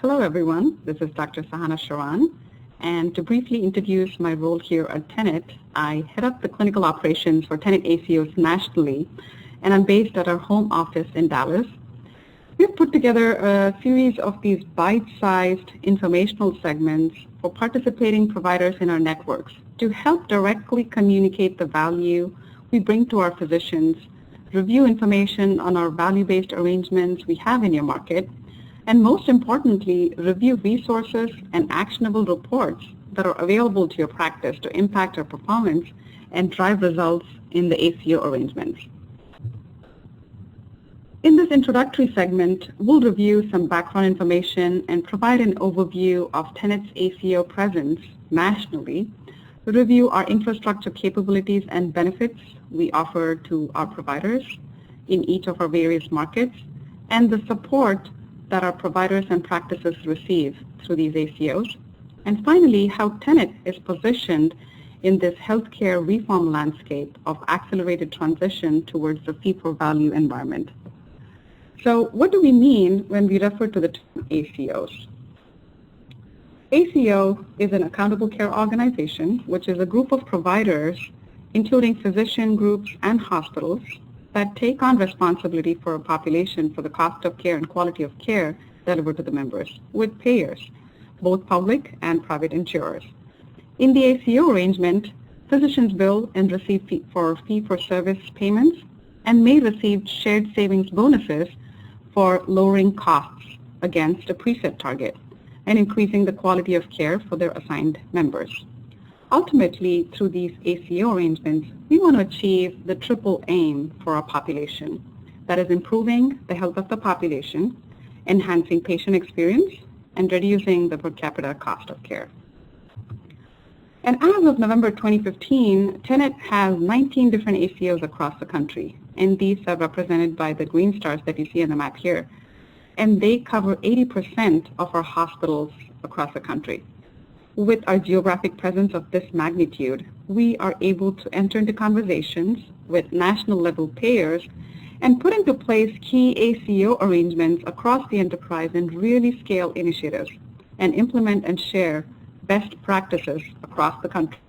Hello, everyone. This is Dr. Sahana Sharan. And to briefly introduce my role here at Tenet, I head up the clinical operations for Tenet ACOs nationally, and I'm based at our home office in Dallas. We've put together a series of these bite-sized informational segments for participating providers in our networks to help directly communicate the value we bring to our physicians, review information on our value-based arrangements we have in your market, and most importantly, review resources and actionable reports that are available to your practice to impact our performance and drive results in the ACO arrangements. In this introductory segment, we'll review some background information and provide an overview of Tenet's ACO presence nationally, review our infrastructure capabilities and benefits we offer to our providers in each of our various markets, and the support that our providers and practices receive through these ACOs, and finally, how Tenet is positioned in this healthcare reform landscape of accelerated transition towards the fee-for-value environment. So what do we mean when we refer to the term ACOs? ACO is an accountable care organization, which is a group of providers, including physician groups and hospitals, that take on responsibility for a population for the cost of care and quality of care delivered to the members with payers, both public and private insurers. In the ACO arrangement, physicians bill and receive fee-for-service payments and may receive shared savings bonuses for lowering costs against a preset target and increasing the quality of care for their assigned members. Ultimately, through these ACO arrangements, we want to achieve the triple aim for our population. That is improving the health of the population, enhancing patient experience, and reducing the per capita cost of care. And as of November 2015, Tenet has 19 different ACOs across the country, and these are represented by the green stars that you see on the map here. And they cover 80% of our hospitals across the country. With our geographic presence of this magnitude, we are able to enter into conversations with national level payers and put into place key ACO arrangements across the enterprise and really scale initiatives and implement and share best practices across the country.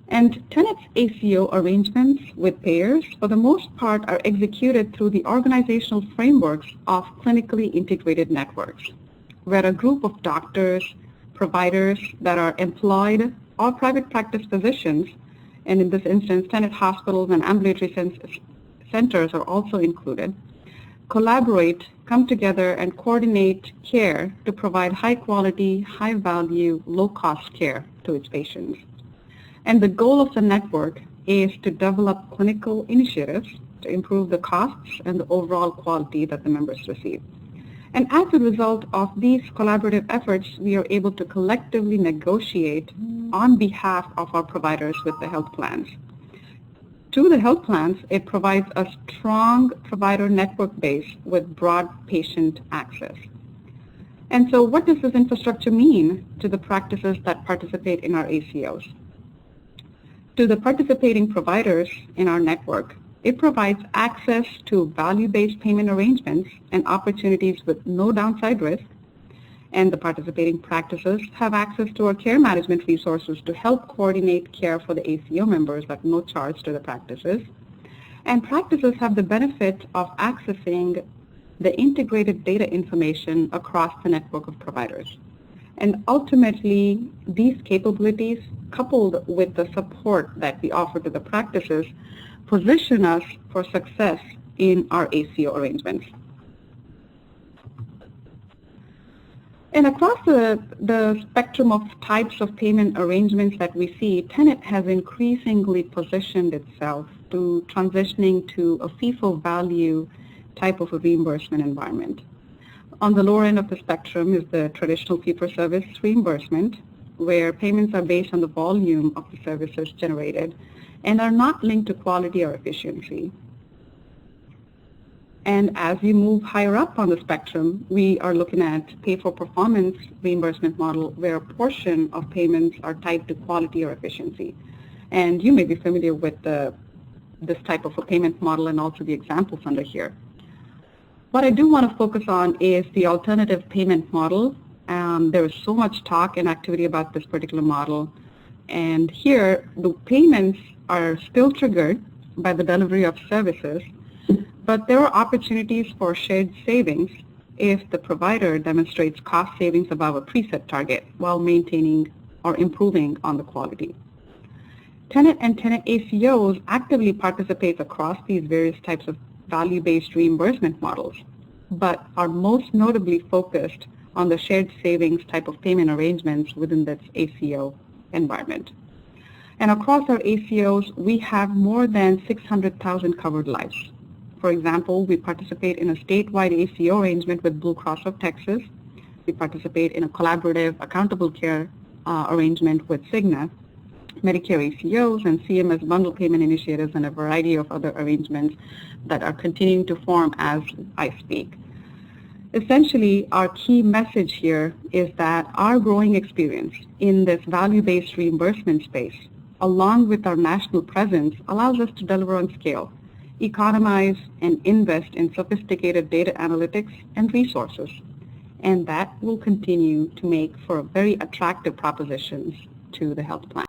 And Tenet's ACO arrangements with payers, for the most part, are executed through the organizational frameworks of clinically integrated networks, where a group of doctors, providers that are employed or private practice physicians, and in this instance, Tenet hospitals and ambulatory centers are also included, collaborate, come together, and coordinate care to provide high quality, high value, low cost care to its patients. And the goal of the network is to develop clinical initiatives to improve the costs and the overall quality that the members receive. And as a result of these collaborative efforts, we are able to collectively negotiate on behalf of our providers with the health plans. To the health plans, it provides a strong provider network base with broad patient access. And so what does this infrastructure mean to the practices that participate in our ACOs? To the participating providers in our network, it provides access to value-based payment arrangements and opportunities with no downside risk, and the participating practices have access to our care management resources to help coordinate care for the ACO members at no charge to the practices. And practices have the benefit of accessing the integrated data information across the network of providers. And ultimately, these capabilities, coupled with the support that we offer to the practices, position us for success in our ACO arrangements. And across the spectrum of types of payment arrangements that we see, Tenet has increasingly positioned itself to transitioning to a fee-for-value type of a reimbursement environment. On the lower end of the spectrum is the traditional fee-for-service reimbursement, where payments are based on the volume of the services generated and are not linked to quality or efficiency. And as we move higher up on the spectrum, we are looking at pay-for-performance reimbursement model, where a portion of payments are tied to quality or efficiency. And you may be familiar with this type of a payment model and also the examples under here. What I do want to focus on is the alternative payment model. There is so much talk and activity about this particular model. And here, the payments are still triggered by the delivery of services, but there are opportunities for shared savings if the provider demonstrates cost savings above a preset target while maintaining or improving on the quality. Tenet and Tenet ACOs actively participate across these various types of value-based reimbursement models, but are most notably focused on the shared savings type of payment arrangements within this ACO environment. And across our ACOs, we have more than 600,000 covered lives. For example, we participate in a statewide ACO arrangement with Blue Cross of Texas. We participate in a collaborative accountable care arrangement with Cigna, Medicare ACOs, and CMS bundle payment initiatives, and a variety of other arrangements that are continuing to form as I speak. Essentially, our key message here is that our growing experience in this value-based reimbursement space, along with our national presence, allows us to deliver on scale, economize, and invest in sophisticated data analytics and resources. And that will continue to make for very attractive propositions to the health plan.